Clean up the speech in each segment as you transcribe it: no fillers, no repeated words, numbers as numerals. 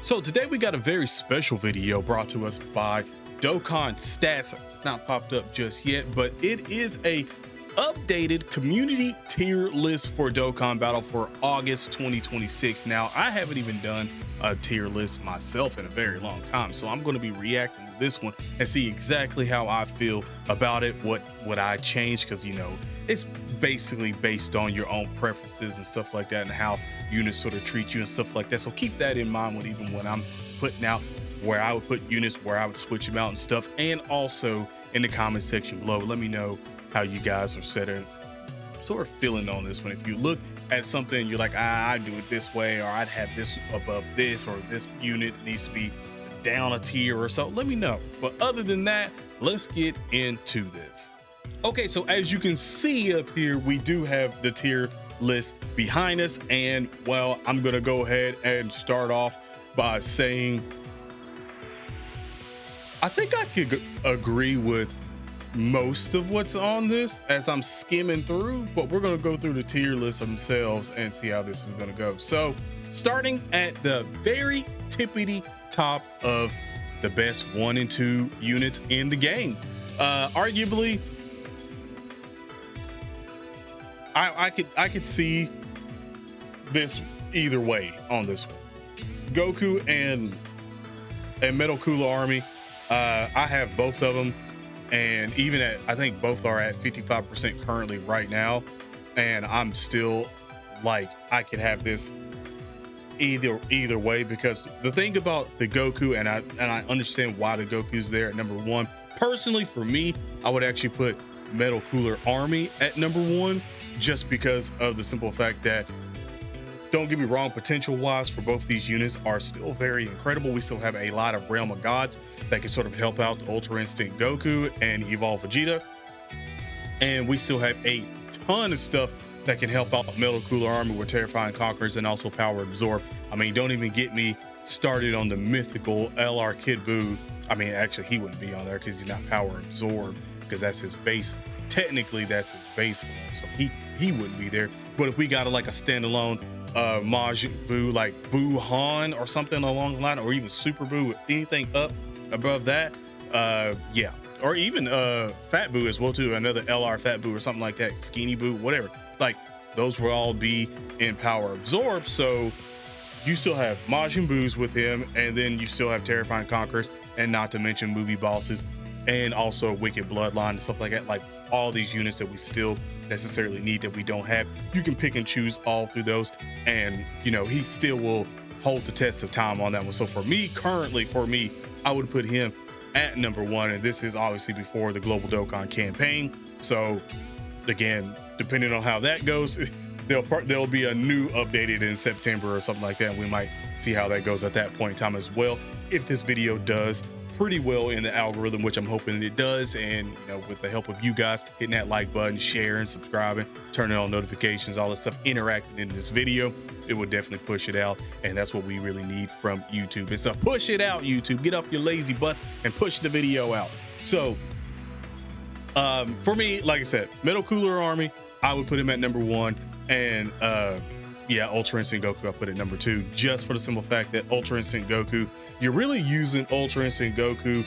So today we got a very special video brought to us by Dokkan Stats. It's not popped up just yet, but it is a updated community tier list for Dokkan Battle for August 2026. Now, I haven't even done a tier list myself in a very long time, so I'm going to be reacting to this one and see exactly how I feel about it, what I change, because it's basically based on your own preferences and stuff like that, and how units sort of treat you and stuff like that. So keep that in mind when I'm putting out where I would put units, where I would switch them out and stuff. And also in the comment section below, let me know how you guys are sort of feeling on this one. If you look at something and you're like, I do it this way, or I'd have this above this, or this unit needs to be down a tier or so, let me know. But other than that, let's get into this. Okay, so as you can see up here, we do have the tier list behind us, and well, I'm gonna go ahead and start off by saying I think I could agree with most of what's on this as I'm skimming through, but we're gonna go through the tier list themselves and see how this is gonna go. So starting at the very tippity top of the best 1 and 2 units in the game, arguably I could see this either way on this one. Goku and Metal Cooler Army. I have both of them, and even I think both are at 55% currently right now, and I'm still like, I could have this either way, because the thing about the Goku, and I understand why the Goku's there at number 1. Personally, for me, I would actually put Metal Cooler Army at number 1, just because of the simple fact that, don't get me wrong, potential wise for both these units are still very incredible. We still have a lot of Realm of Gods that can sort of help out the Ultra Instinct Goku and Evolve Vegeta, and we still have a ton of stuff that can help out Metal Cooler Army with Terrifying Conquerors and also Power Absorb. I mean, don't even get me started on the mythical LR Kid Buu. I mean, actually he wouldn't be on there because he's not Power Absorb, because that's his base. Technically that's his base form, so he wouldn't be there. But if we got like a standalone Majin Buu, like Buu Han or something along the line, or even Super Buu, anything up above that, yeah, or even Fat Buu as well too, another LR Fat Buu or something like that, Skinny Buu, whatever, like those will all be in Power Absorb. So you still have Majin Buus with him, and then you still have Terrifying Conquerors, and not to mention movie bosses, and also Wicked Bloodline and stuff like that. Like all these units that we still necessarily need that we don't have, you can pick and choose all through those, and he still will hold the test of time on that one. So for me, currently, I would put him at number 1, and this is obviously before the Global Dokkan campaign. So again, depending on how that goes, there'll be a new updated in September or something like that, and we might see how that goes at that point in time as well, if this video does pretty well in the algorithm, which I'm hoping it does. And with the help of you guys hitting that like button, sharing, subscribing, turning on notifications, all this stuff, interacting in this video, it would definitely push it out. And that's what we really need from YouTube and stuff. Push it out, YouTube. Get off your lazy butts and push the video out. So for me, like I said, Metal Cooler Army, I would put him at number 1, and yeah, Ultra Instinct Goku I put at number 2, just for the simple fact that Ultra Instinct Goku, you're really using Ultra Instinct Goku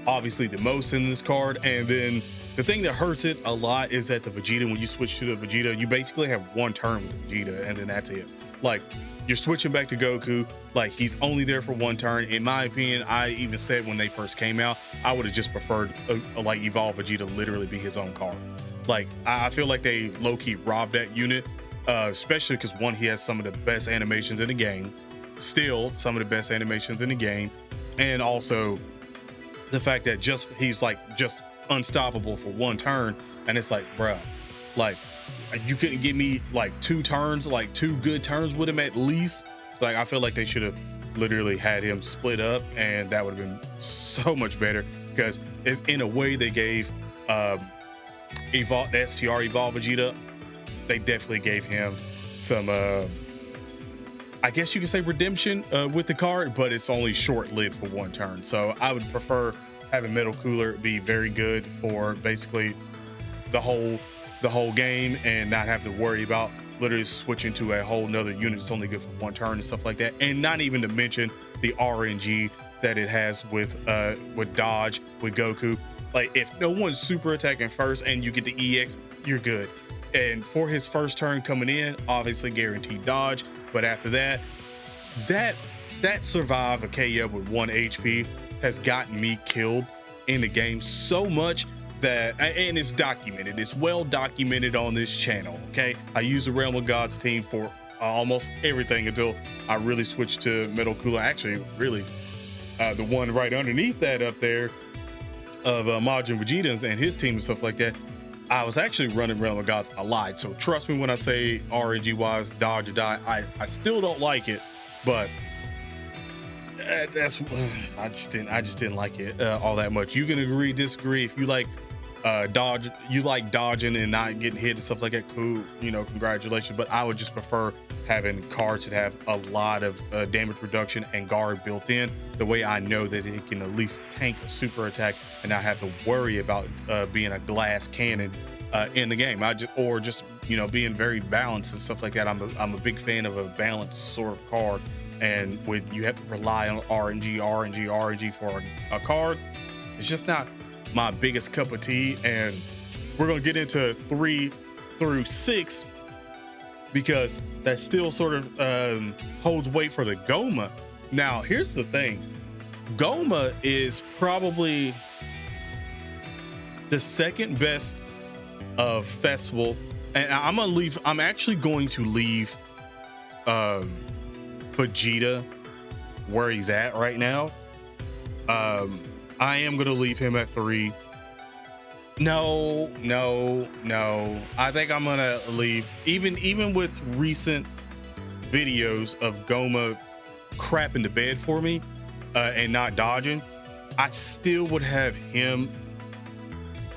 obviously the most in this card. And then the thing that hurts it a lot is that the Vegeta, when you switch to the Vegeta, you basically have 1 turn with the Vegeta, and then that's it. Like, you're switching back to Goku, like he's only there for 1 turn. In my opinion, I even said when they first came out, I would have just preferred like Evolve Vegeta literally be his own card. Like, I feel like they low-key robbed that unit, especially because, 1, he has some of the best animations in the game, still some of the best animations in the game, and also the fact that he's like just unstoppable for 1 turn, and it's like, bruh, like you couldn't give me like 2 turns, like 2 good turns with him at least. Like, I feel like they should have literally had him split up, and that would have been so much better, because in a way they gave the STR Evolve Vegeta, they definitely gave him some I guess you could say redemption with the card, but it's only short-lived for 1 turn. So I would prefer having Metal Cooler be very good for basically the whole game, and not have to worry about literally switching to a whole nother unit that's only good for 1 turn and stuff like that. And not even to mention the RNG that it has with dodge with Goku. Like if no one's super attacking first and you get the EX, you're good. And for his first turn coming in, obviously guaranteed dodge. But after that, that survive a KO with 1 HP has gotten me killed in the game so much that, and it's documented, it's well documented on this channel. Okay, I use the Realm of Gods team for almost everything until I really switched to Metal Cooler. Actually, really, the one right underneath that up there of Majin Vegeta and his team and stuff like that, I was actually running Realm of Gods a lot. So trust me when I say RNG wise, dodge or die, I still don't like it, but that's I just didn't like it all that much. You can agree, disagree. If you like dodge, you like dodging and not getting hit and stuff like that, cool, you know, congratulations. But I would just prefer having cards that have a lot of damage reduction and guard built in, the way I know that it can at least tank a super attack and not have to worry about being a glass cannon in the game. Or just you know, being very balanced and stuff like that. I'm a big fan of a balanced sort of card, and with you have to rely on RNG for a card, it's just not my biggest cup of tea. And we're gonna get into 3 through 6 because that still sort of holds weight for the Goma. Now here's the thing, Goma is probably the second best of Festival, and I'm actually going to leave Vegeta where he's at right now. I am gonna leave him at 3. No. I think I'm gonna leave, even with recent videos of Goma crapping the bed for me and not dodging, I still would have him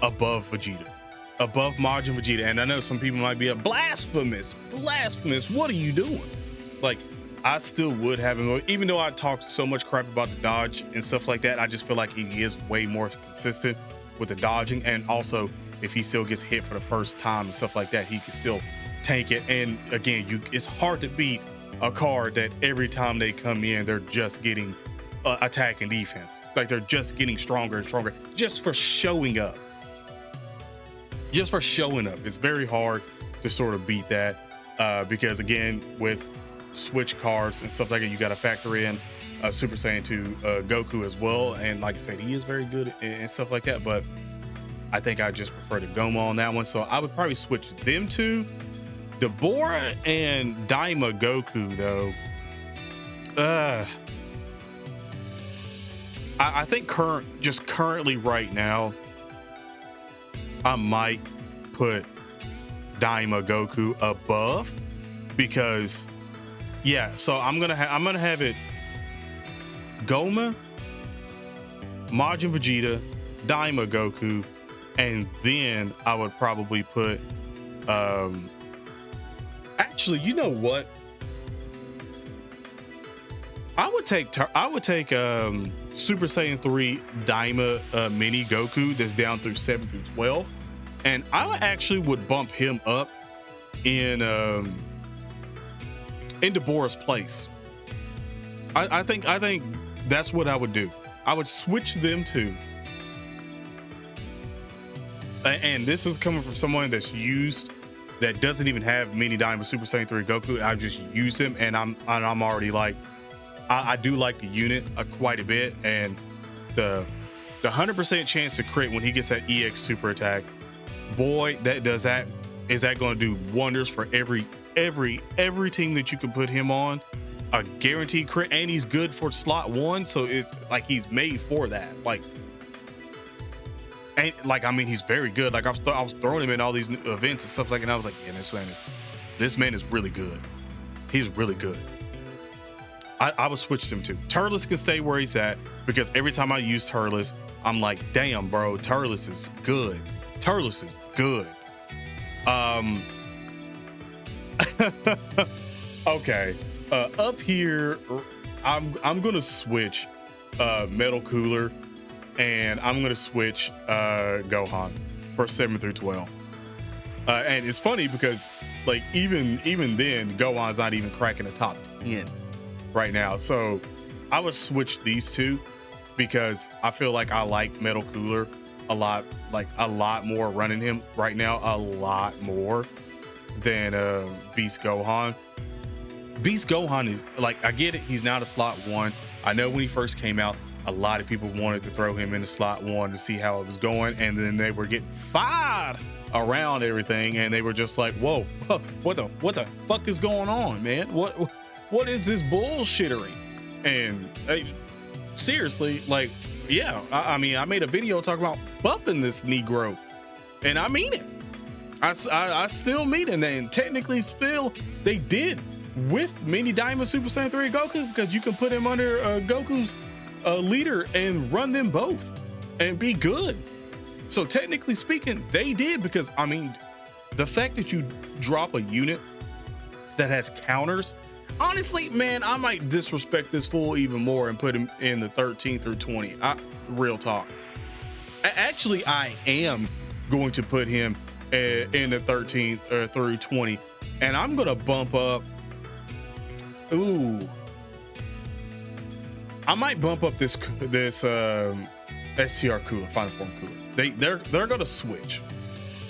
above Vegeta, above Majin Vegeta. And I know some people might be blasphemous, what are you doing? Like, I still would have him, even though I talked so much crap about the dodge and stuff like that. I just feel like he is way more consistent with the dodging, and also if he still gets hit for the first time and stuff like that, he can still tank it. And again, it's hard to beat a card that every time they come in, they're just getting attack and defense. Like they're just getting stronger and stronger just for showing up. It's very hard to sort of beat that because again, with switch cards and stuff like that, you got to factor in Super Saiyan 2 Goku as well. And like I said, he is very good and stuff like that, but I think I just prefer the Goma on that one. So I would probably switch them to Deborah and Daima Goku though. I think currently right now, I might put Daima Goku above, because yeah, so I'm gonna have it Goma, Majin Vegeta, Daima Goku, and then I would probably put actually, you know what? I would take Super Saiyan 3 Daima Mini Goku that's down through 7 through 12, and I actually would bump him up in Deborah's place. I think that's what I would do. I would switch them to, and this is coming from someone that doesn't even have Mini Daima Super Saiyan 3 Goku. I've just used him, and I'm already like, I do like the unit quite a bit, and the 100% chance to crit when he gets that EX super attack, boy, is that going to do wonders for every team that you can put him on. A guaranteed crit, and he's good for slot 1, so it's like he's made for that. Like, and like, I mean, he's very good. Like I was throwing him in all these events and stuff like that, and I was like, yeah, this man is really good. He's really good. I would switch him to Turles. Can stay where he's at, because every time I use Turles, I'm like, damn, bro, Turles is good. Okay, up here, I'm gonna switch Metal Cooler, and I'm gonna switch Gohan for 7 through 12. And it's funny because like even then, Gohan's not even cracking the top 10 right now. So I would switch these two because I feel like I like Metal Cooler a lot, like a lot more running him right now, a lot more than Beast Gohan. Beast Gohan is like, I get it, he's not a slot one. I know when he first came out, a lot of people wanted to throw him in the slot one to see how it was going, and then they were getting fired around everything, and they were just like, "Whoa, what the fuck is going on, man? What is this bullshittery?" And seriously, like, yeah, I mean, I made a video talking about buffing this Negro, and I mean it. I still mean it, and technically, still they did with Mini Diamond Super Saiyan 3 Goku, because you can put him under Goku's leader and run them both and be good. So technically speaking, they did, because I mean, the fact that you drop a unit that has counters, honestly, man, I might disrespect this fool even more and put him in the 13 through 20. Real talk. Actually, I am going to put him in the 13 through 20, and I'm gonna bump up. Ooh, I might bump up this STR Cooler, Final Form Cooler. They're gonna switch.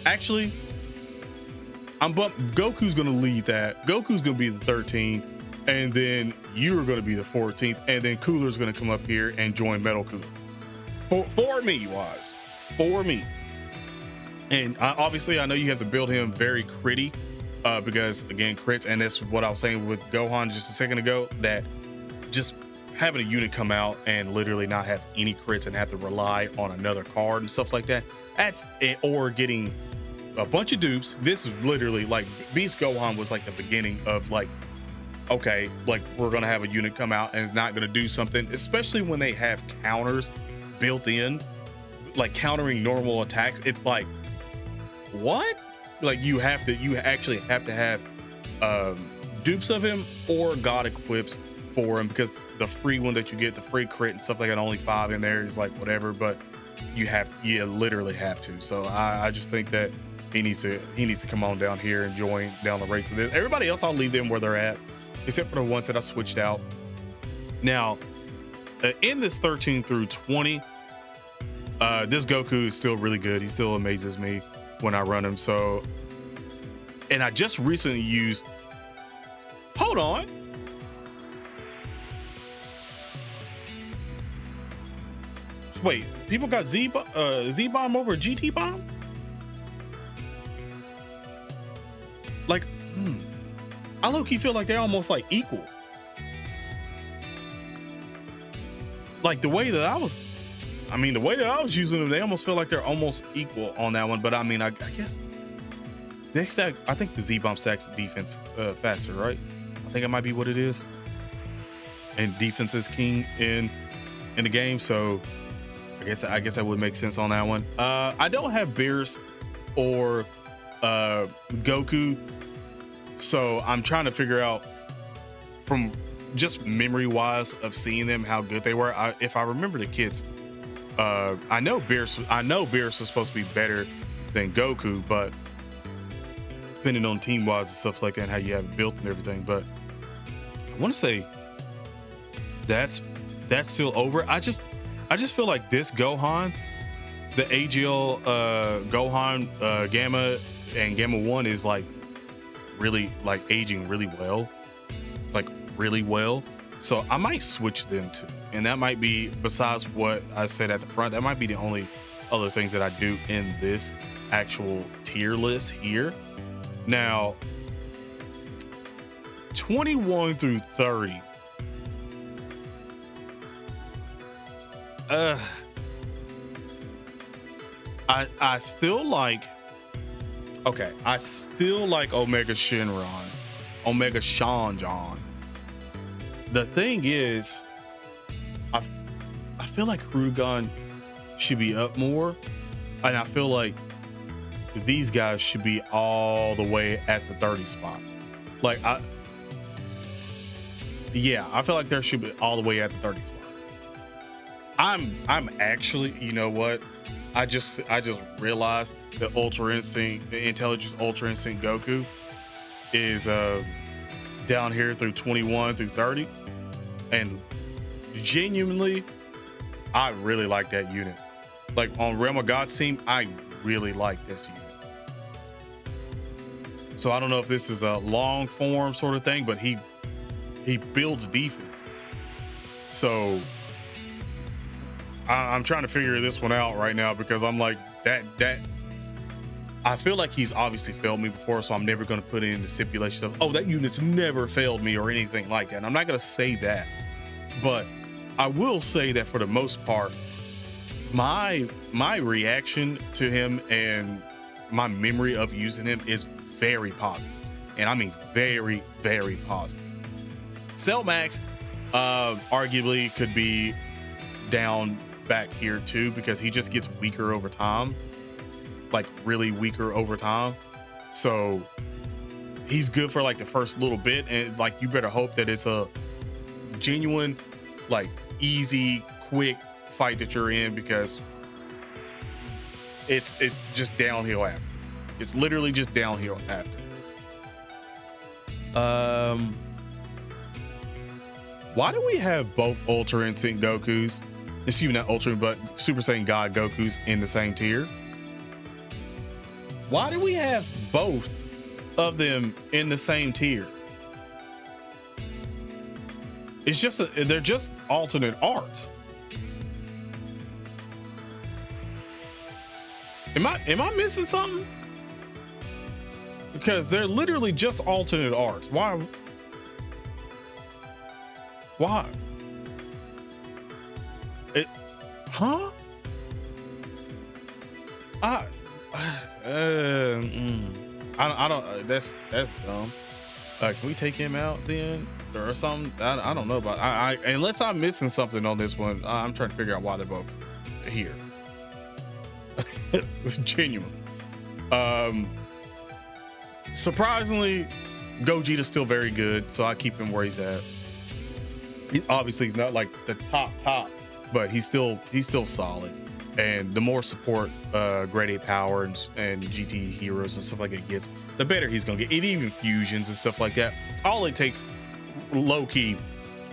Actually, Goku's gonna lead that. Goku's gonna be the 13, and then you're gonna be the 14th, and then Cooler's gonna come up here and join Metal Cooler. For me. And obviously, I know you have to build him very critty, because again, crits, and that's what I was saying with Gohan just a second ago, that just having a unit come out and literally not have any crits and have to rely on another card and stuff like that, that's it. Or getting a bunch of dupes. This is literally like Beast Gohan was like the beginning of like, okay, like we're gonna have a unit come out and it's not gonna do something, especially when they have counters built in, like countering normal attacks. It's like, what? Like you actually have to have dupes of him or God equips for him, because the free one that you get, the free crit and stuff like that, only 5 in there is like whatever, but you literally have to. So I just think that he needs to come on down here and join down the race with this. Everybody else, I'll leave them where they're at, except for the ones that I switched out. Now, in this 13 through 20, this Goku is still really good. He still amazes me when I run him. So, and I just recently used, hold on. Wait, people got Z-Bomb over GT Bomb? Like, I low-key feel like they're almost like equal. Like the way that I was using them, they almost feel like they're almost equal on that one. But I mean, I guess next stack, I think the Z-Bomb stacks defense faster, right? I think it might be what it is. And defense is king in the game, so I guess that would make sense on that one. I don't have Beerus or Goku, so I'm trying to figure out from just memory wise of seeing them how good they were. If I remember the kits, I know Beerus is supposed to be better than Goku, but depending on team wise and stuff like that and how you have it built and everything. But I want to say that's still over. I just feel like this Gohan, the AGL Gohan Gamma and Gamma 1 is like really like aging really well. Like really well. So I might switch them too. And that might be, besides what I said at the front, that might be the only other things that I do in this actual tier list here. Now, 21 through 30. I still like, okay, I still like Omega Shenron, Omega Shanjan. The thing is, I feel like Rugon should be up more, and I feel like these guys should be all the way at the 30 spot. Like I feel like there should be all the way at the 30 spot. I'm actually, you know what? I just realized that Ultra Instinct, Intelligence Ultra Instinct Goku is down here through 21 through 30. And genuinely, I really like that unit. Like on Realm of Gods team, I really like this unit. So I don't know if this is a long form sort of thing, but he builds defense. So I'm trying to figure this one out right now, because I'm like that I feel like he's obviously failed me before, so I'm never going to put it in the stipulation of, oh, that unit's never failed me or anything like that. And I'm not going to say that, but I will say that for the most part, my reaction to him and my memory of using him is very positive. And I mean very, very positive. Cellmax arguably could be down back here too, because he just gets weaker over time, like really weaker over time. So he's good for like the first little bit, and like you better hope that it's a genuine, like easy, quick fight that you're in, because it's just downhill after. It's literally just downhill after. Why do we have both Ultra Instinct Gokus, excuse me, not Ultra, but Super Saiyan God Gokus in the same tier? Why do we have both of them in the same tier? It's just they're just alternate arts. Am I missing something? Because they're literally just alternate arts. Why? It, huh? I don't. That's dumb. Can we take him out then, or something? I don't know about. Unless I'm missing something on this one. I'm trying to figure out why they're both here. It's genuine. Surprisingly, Gogeta's still very good, so I keep him where he's at. Obviously he's not like the top, but he's still solid. And the more support grade 8 power and GT heroes and stuff like that gets, the better he's gonna get. It even fusions and stuff like that. All it takes, low key,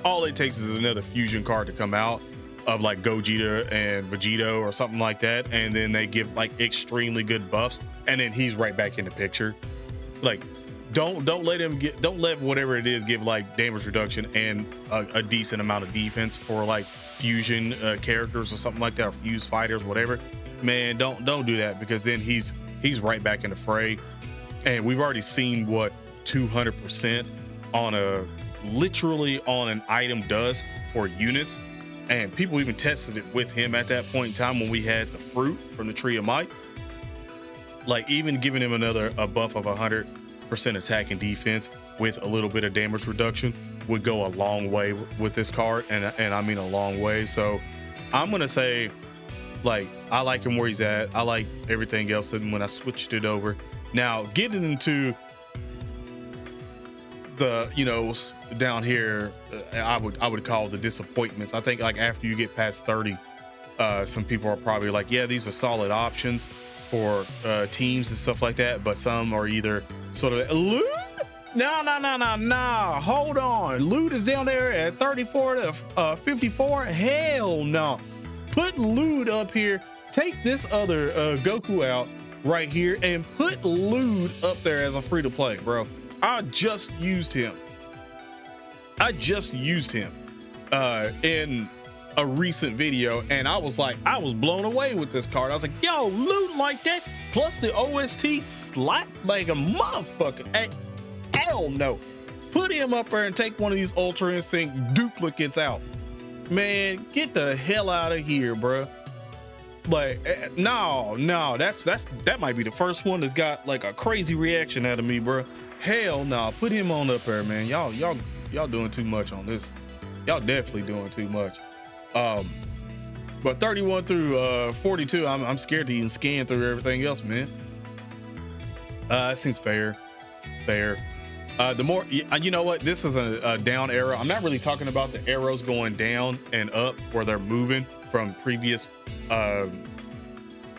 all it takes is another fusion card to come out of like Gogeta and Vegito or something like that, and then they give like extremely good buffs, and then he's right back in the picture. Like, don't let him get, don't let whatever it is give like damage reduction and a decent amount of defense for like fusion characters or something like that, or fused fighters, whatever. Man, don't do that, because then he's right back in the fray. And we've already seen what 200% on a literally on an item does for units, and people even tested it with him at that point in time when we had the fruit from the Tree of Might. Like, even giving him a buff of 100% attack and defense with a little bit of damage reduction would go a long way with this card, and I mean a long way. So I'm gonna say, like, I like him where he's at. I like everything else. And when I switched it over, now getting into the, you know, down here, I would call the disappointments. I think like after you get past 30, some people are probably like, yeah, these are solid options for teams and stuff like that, but some are either sort of Lude? No, hold on. Lude is down there at 34 to 54. Hell no. Put Lude up here. Take this other Goku out right here and put Lude up there as a free to play, bro. I just used him in a recent video, and I was blown away with this card. I was like, yo, loot like that plus the OST slap like a motherfucker. Hey, hell no. Put him up there and take one of these Ultra Instinct duplicates out. Man, get the hell out of here, bro. Like, no, that might be the first one that's got like a crazy reaction out of me, bro. Hell no. Put him on up there, man. Y'all doing too much on this. Y'all definitely doing too much. But 31 through 42, I'm scared to even scan through everything else, man. It seems fair. The more, you know what, this is a down arrow. I'm not really talking about the arrows going down and up where they're moving from previous, I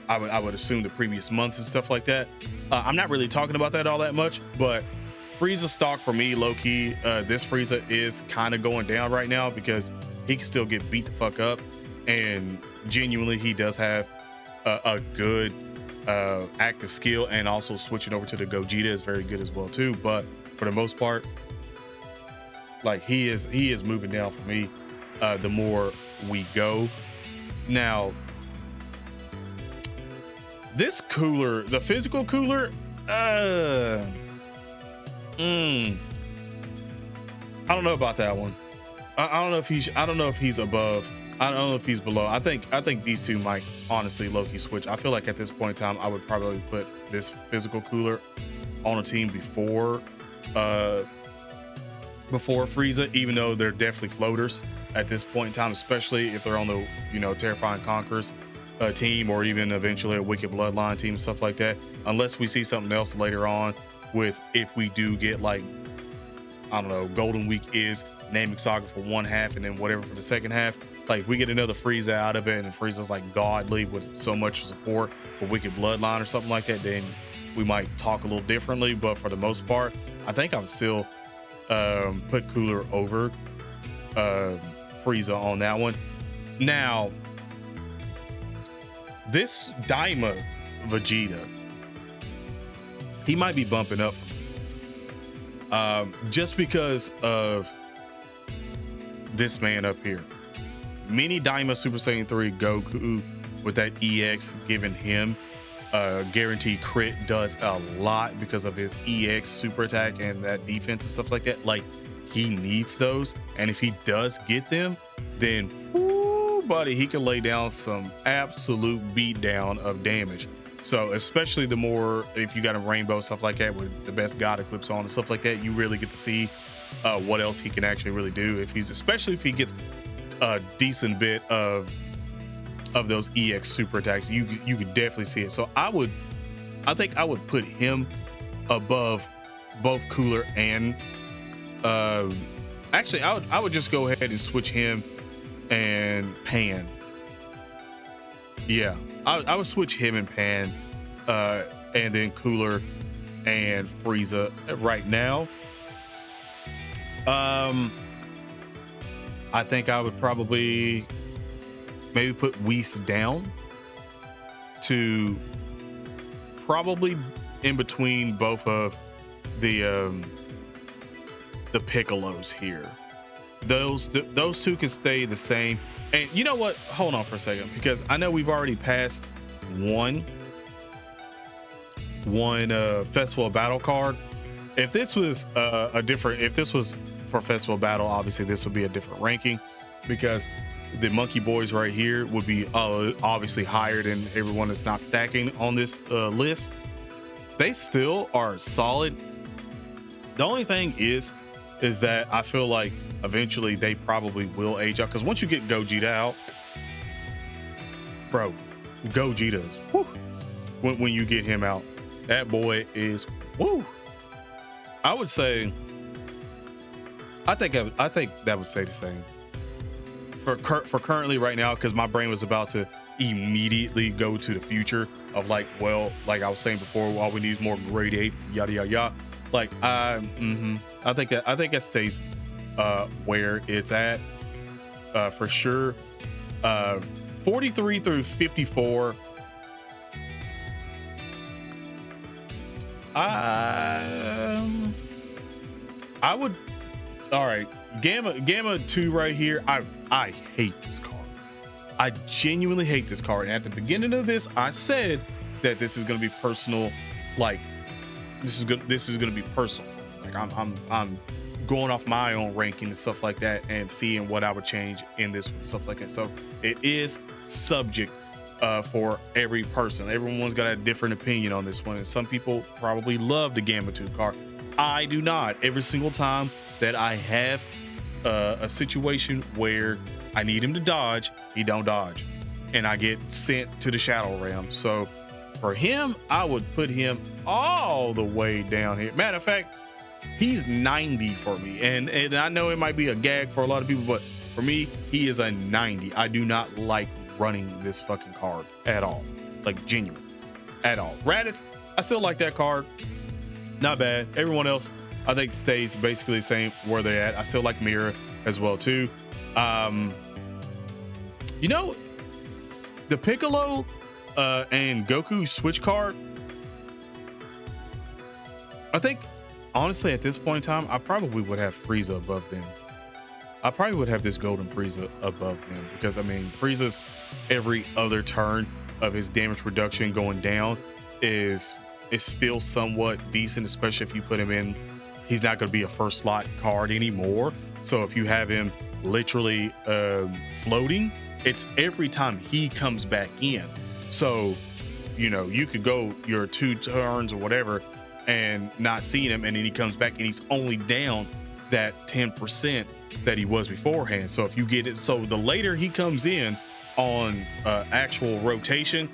would assume the previous months and stuff like that. I'm not really talking about that all that much, but Frieza stock for me, low key, this Frieza is kind of going down right now because he can still get beat the fuck up, and genuinely he does have a good active skill, and also switching over to the Gogeta is very good as well too. But for the most part, like he is moving down for me the more we go. Now this cooler, the physical cooler, I don't know about that one. I don't know if he's above. I don't know if he's below. I think these two might honestly low-key switch. I feel like at this point in time, I would probably put this physical cooler on a team before Frieza, even though they're definitely floaters at this point in time, especially if they're on the, you know, Terrifying Conquerors team, or even eventually a Wicked Bloodline team and stuff like that. Unless we see something else later on with, if we do get like, I don't know, Golden Week is Namek Saga for one half and then whatever for the second half. Like, if we get another Frieza out of it and Frieza's like godly with so much support for Wicked Bloodline or something like that, then we might talk a little differently. But for the most part, I think I would still put Cooler over Frieza on that one. Now, this Daima Vegeta, he might be bumping up just because of this man up here. Mini Daima Super Saiyan 3 Goku with that EX giving him guaranteed crit does a lot because of his EX super attack and that defense and stuff like that. Like, he needs those, and if he does get them, then whoo, buddy, he can lay down some absolute beat down of damage. So especially the more, if you got a rainbow, stuff like that, with the best God Eclipse on and stuff like that, you really get to see what else he can actually really do. If he's, especially if he gets a decent bit of those EX super attacks, you could definitely see it. So I think I would put him above both Cooler and actually I would just go ahead and switch him and Pan. Yeah, I would switch him and Pan, and then Cooler and Frieza right now. I think I would probably maybe put Whis down to probably in between both of the Piccolos here. Those two can stay the same. And you know what? Hold on for a second, because I know we've already passed one Festival of Battle card. If this was if this was for Festival of Battle, obviously this would be a different ranking, because the Monkey Boys right here would be obviously higher than everyone that's not stacking on this list. They still are solid. The only thing is that I feel like eventually they probably will age out, because once you get Gogeta out, bro, Gogeta's whoo, when you get him out, that boy is woo. I would say, I think that would stay the same for currently right now, because my brain was about to immediately go to the future of like, well, like I was saying before, all we need is more grade 8, yada yada yada. Like I think that stays where it's at for sure. 43 through 54. I would, all right, Gamma 2 right here. I hate this card. I genuinely hate this card. And at the beginning of this, I said that this is going to be personal. Like, this is going to be personal. Like, I'm going off my own ranking and stuff like that, and seeing what I would change in this one, stuff like that. So it is subject for every person. Everyone's got a different opinion on this one, and some people probably love the Gamma 2 card. I do not. Every single time that I have a situation where I need him to dodge, he don't dodge, and I get sent to the Shadow Realm. So for him, I would put him all the way down here. Matter of fact, he's 90 for me, and I know it might be a gag for a lot of people, but for me, he is a 90. I do not like running this fucking card at all, like genuine at all. Raditz, I still like that card, not bad. Everyone else, I think, stays basically the same where they're at. I still like Mira as well too. Um, you know, the Piccolo and Goku switch card, I think honestly at this point in time, I probably would have Frieza above them. I probably would have this golden Frieza above them because I mean Frieza's every other turn of his damage reduction going down is still somewhat decent, especially if you put him in. He's not going to be a first slot card anymore. So if you have him literally floating, it's every time he comes back in. So, you know, you could go your 2 turns or whatever and not seeing him, and then he comes back and he's only down that 10% that he was beforehand. So if you get it, so the later he comes in on actual rotation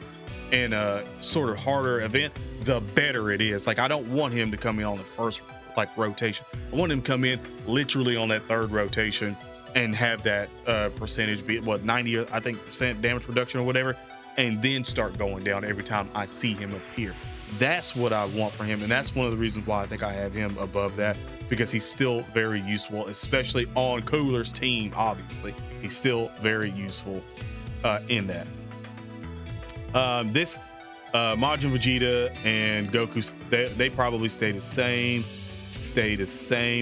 and a sort of harder event, the better it is. Like I don't want him to come in on the first like rotation. I want him to come in literally on that third rotation and have that percentage be what 90 I think percent damage reduction or whatever, and then start going down every time I see him appear. That's what I want for him, and that's one of the reasons why I think I have him above that, because he's still very useful, especially on Cooler's team. Obviously he's still very useful in that. This Majin Vegeta and Goku, they probably stay the same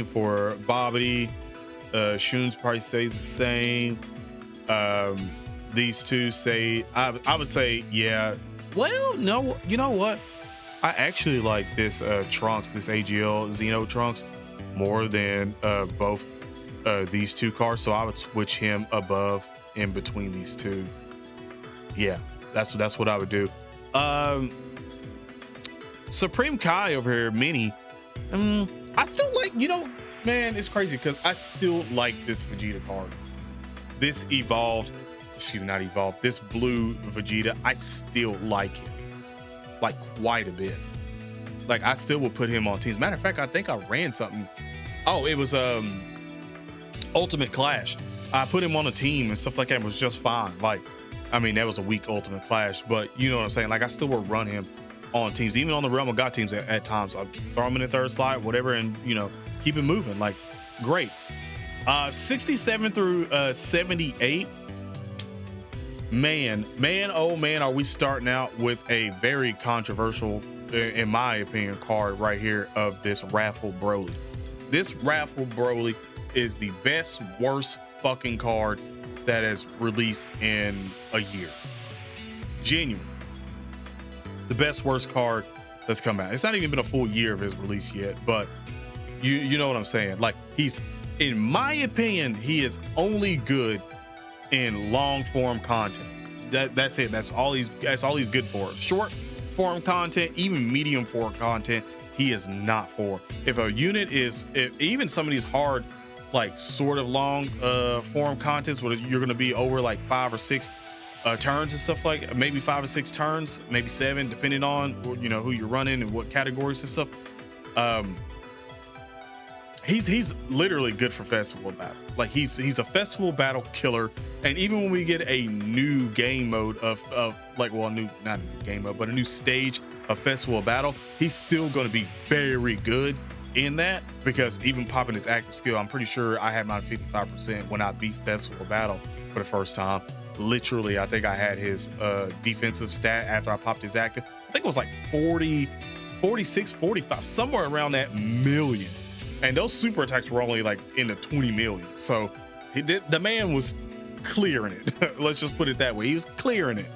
for Babidi. Shun's probably stays the same. These two say, I would say, yeah. Well, no, you know what? I actually like this Trunks, this AGL Xeno Trunks, more than both these two cards. So I would switch him above in between these two. Yeah, that's what I would do. Supreme Kai over here, Mini. I still like, you know, man, it's crazy because I still like this Vegeta card. This not evolved. This blue Vegeta, I still like him, like quite a bit. Like I still will put him on teams. Matter of fact, I think I ran something. Oh, it was Ultimate Clash. I put him on a team and stuff like that. It was just fine. Like, I mean, that was a weak Ultimate Clash, but you know what I'm saying? Like I still will run him on teams, even on the Realm of God teams at times. I throw him in the third slot, whatever, and you know, keep it moving. Like, great. 67 through 78. Man, oh man, are we starting out with a very controversial, in my opinion, card right here of this Raffle Broly. This Raffle Broly is the best, worst fucking card that has released in a year. Genuine. The best, worst card that's come out. It's not even been a full year of his release yet, but you know what I'm saying? Like, he's, in my opinion, he is only good in long form content. That's it. That's all he's good for. Short form content, even medium form content, he is not for. If a unit is, even some of these hard, like sort of long form contents where you're going to be over like 5 or 6 turns and stuff, like maybe 5 or 6 turns, maybe 7, depending on, you know, who you're running and what categories and stuff. He's literally good for festival battle. Like he's a festival battle killer. And even when we get a new game mode of like, well, not a new game mode, but a new stage of festival battle, he's still going to be very good in that, because even popping his active skill, I'm pretty sure I had mine 55% when I beat festival battle for the first time. Literally, I think I had his defensive stat after I popped his active. I think it was like 40, 46, 45, somewhere around that million. And those super attacks were only like in the 20 million. So the man was clearing it. Let's just put it that way. He was clearing it.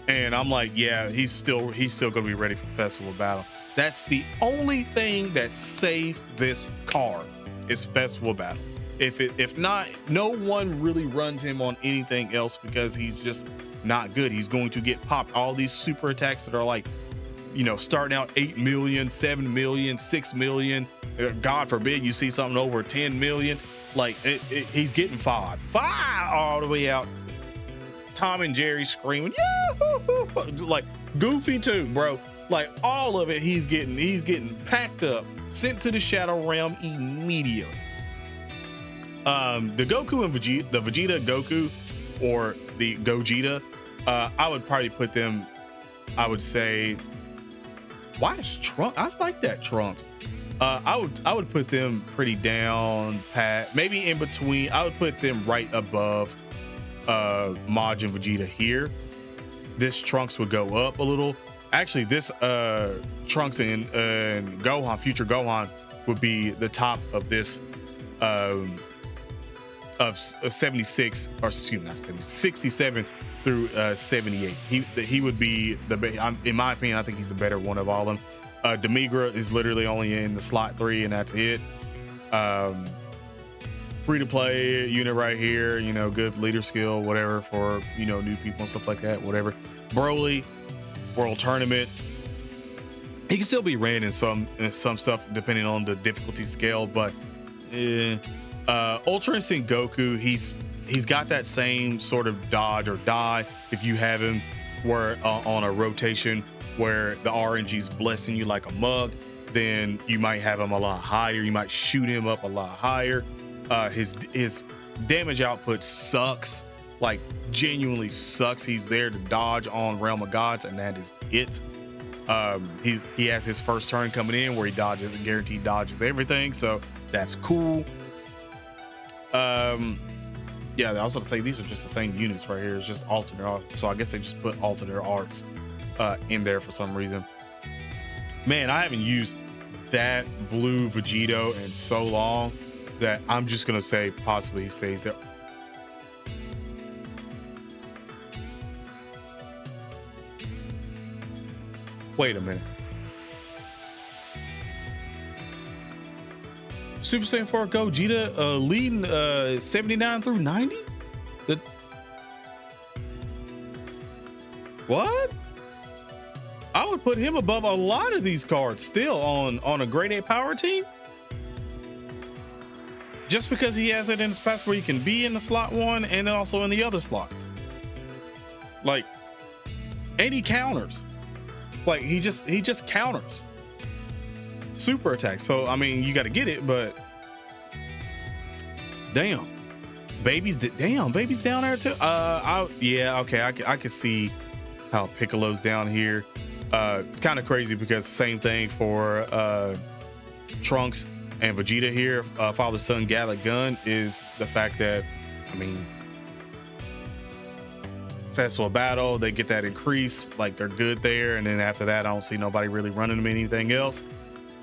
And I'm like, yeah, he's still going to be ready for festival battle. That's the only thing that saves this card is festival battle. If not, no one really runs him on anything else, because he's just not good. He's going to get popped. All these super attacks that are like, you know, starting out 8 million, 7 million, 6 million. God forbid you see something over 10 million. Like he's getting five all the way out. Tom and Jerry screaming, yeah, like Goofy too, bro. Like all of it, he's getting packed up, sent to the Shadow Realm immediately. The Goku and Vegeta, the Vegeta Goku, or the Gogeta, I would probably put them, I would say, why is Trunks? I like that Trunks. I would put them pretty down pat, maybe in between. I would put them right above Maj and Vegeta here. This Trunks would go up a little. Actually, this Trunks and Gohan, future Gohan, would be the top of this of 76, or excuse me, not 70, 67 through 78. He would be in my opinion, I think he's the better one of all of them. Demigra is literally only in the slot 3, and that's it. Free to play unit right here, you know, good leader skill, whatever, for, you know, new people and stuff like that, whatever. Broly, World Tournament. He can still be ran in some stuff depending on the difficulty scale, but Ultra Instinct Goku, he's got that same sort of dodge or die if you have him where on a rotation where the RNG's blessing you like a mug, then you might have him a lot higher. You might shoot him up a lot higher. His damage output sucks, like genuinely sucks. He's there to dodge on Realm of Gods, and that is it. He has his first turn coming in where he dodges and guaranteed dodges everything, so that's cool. Yeah, I was going to say these are just the same units right here. It's just alternate arts, so I guess they just put alternate arts in there for some reason. Man, I haven't used that blue Vegito in so long that I'm just gonna say possibly he stays there. Wait a minute. Super Saiyan 4 Gogeta leading 79 through 90? What? I would put him above a lot of these cards still on a grade 8 power team. Just because he has it in his past where he can be in the slot 1 and then also in the other slots. Like, and he counters. Like he just counters super attacks. So I mean, you got to get it, but damn, baby's down there too. Yeah, okay, I can see how Piccolo's down here. It's kind of crazy because same thing for Trunks and Vegeta here. Father Son Gallic Gun is the fact that, I mean, Festival of Battle, they get that increase, like they're good there, and then after that I don't see nobody really running them anything else.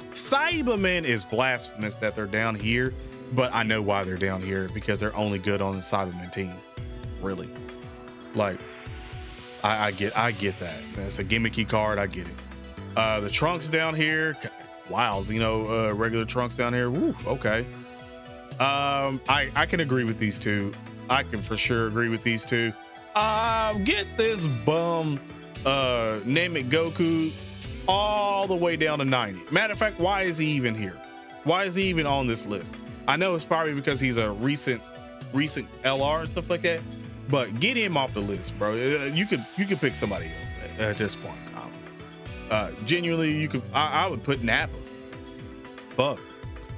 Cybermen is blasphemous that they're down here, but I know why they're down here, because they're only good on the Cybermen team. Really, like I get that. It's a gimmicky card, I get it. The Trunks down here, wows, you know, regular Trunks down here. Woo, okay. I can agree with these two. I can for sure agree with these two. Get this bum Name It Goku all the way down to 90. Matter of fact, why is he even here? Why is he even on this list? I know it's probably because he's a recent LR and stuff like that, but get him off the list, bro. You could pick somebody else at this point in time. Genuinely, you could. I would put Nappa. Fuck,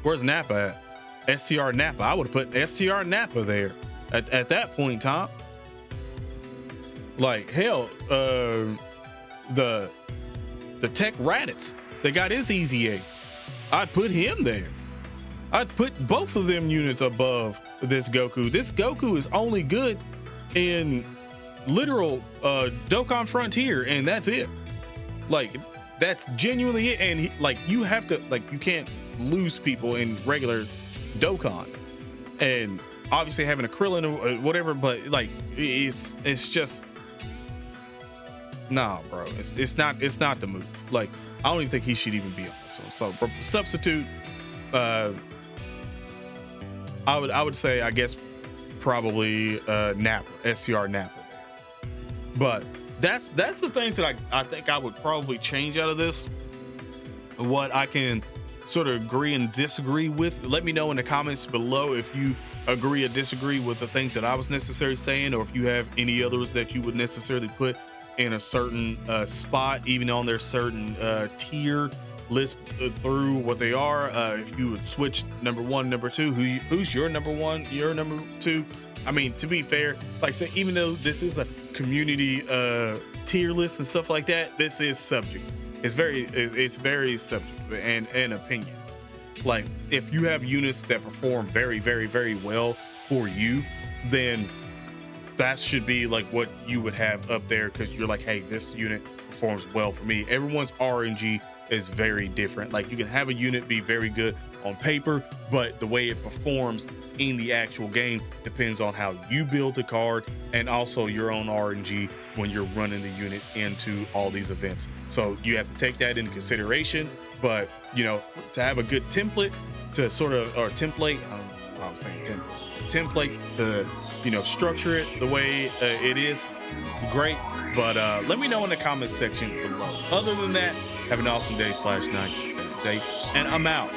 where's Nappa at? STR Nappa. I would have put STR Nappa there at that point in time. Like hell, the Tech Raditz that got his Easy A, I'd put him there. I'd put both of them units above this Goku. This Goku is only good in literal Dokkan Frontier, and that's it. Like, that's genuinely it. And like, you have to, like, you can't lose people in regular Dokkan, and obviously having a Krillin or whatever, but like, it's just, nah, bro. It's not the move. Like, I don't even think he should even be on this one. So substitute, I would say, I guess, probably Nappa, SCR Nappa there. But that's the things that I think I would probably change out of this. What I can sort of agree and disagree with. Let me know in the comments below if you agree or disagree with the things that I was necessarily saying, or if you have any others that you would necessarily put in a certain spot, even on their certain tier list through what they are. If you would switch number 1, number 2, who's your number 1, your number 2. I mean, to be fair, like I said, even though this is a community tier list and stuff like that, this is subject. It's very subject and opinion. Like if you have units that perform very, very, very well for you, then that should be like what you would have up there, because you're like, hey, this unit performs well for me. Everyone's RNG is very different. Like you can have a unit be very good on paper, but the way it performs in the actual game depends on how you build the card and also your own RNG when you're running the unit into all these events. So you have to take that into consideration. But you know, to have a good template to sort of, or template, I was saying template to, you know, structure it the way it is, great. But let me know in the comments section below. Other than that, have an awesome day / night. Stay safe, and I'm out.